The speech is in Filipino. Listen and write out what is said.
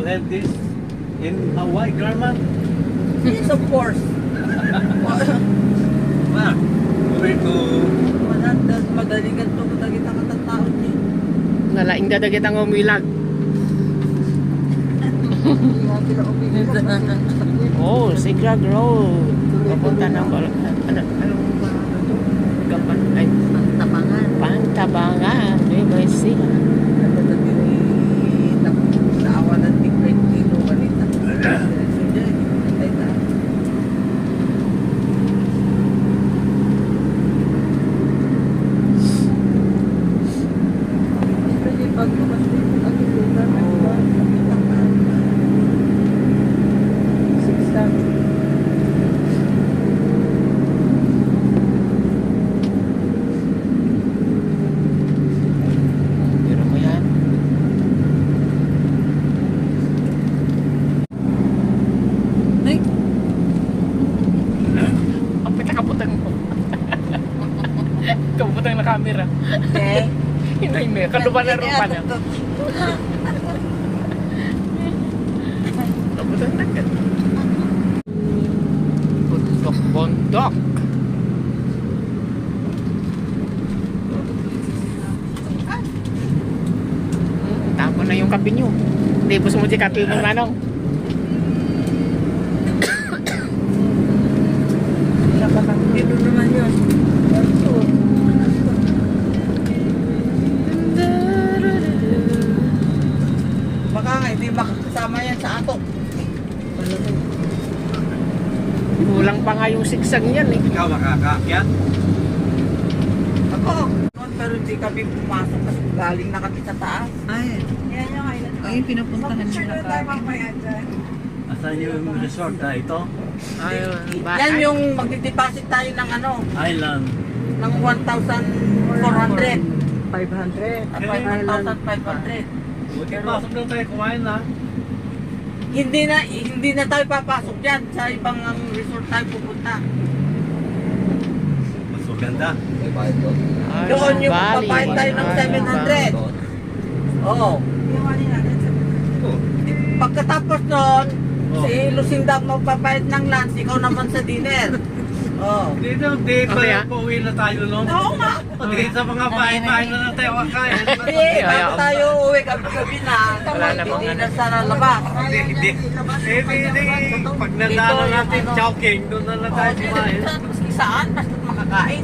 learn this in Hawaii grammar? Yes, of course. Where? Where to? Madali ka ito, madali ka katataon eh. Nalaing dadagit ang umilag. Oh, Sigrag Road. Papunta ng ano ba? Gapan ay Pantabangan. Pantabangan. May sila. Naawa ng tig-20 kilo kanita. Pero mo yan. Ay, Ang kaputang mo. Kaputang na camera. eh. Hinoy mo. Kaluban na rupa na. Kaputang na ka. Bundok. Tapo na yung kape nyo. Hindi, bus mo dyan kape mo manong. Ito naman yun. Baka nga, hindi makasama yan sa ato. Kulang pa nga yung sigsag niyan eh. Ikaw makakaakyat? Ako, pero hindi kami pumasok kasi galing na kami sa taas. Ay, ay pinupuntahan nila kami. Asan yung resort na ito? Yan yung magdi-deposit tayo ng ano, Island. ng 1,400. 500. At 5,500. Buti pasok lang tayo kumain na. Hindi na tayo papasok diyan sa ibang resort tayo pupunta. Mas maganda. Doon yung papayad tayo ng 700. Oo. Pagkatapos noon, si Lucinda magpapayad ng lunch, ikaw naman sa dinner. Oh. Dito, di pa Okay, ah. pauwi na tayo noon. Oo nga. Di sa mga bahay-bahay na lang tayo kakain. Hindi, bago tayo uwi gabi-gabi na, Wala namang hindi na sa labas. Hindi. Pag nandalo natin, Chowking, doon na lang tayo kumain. Maski saan, basta makakain.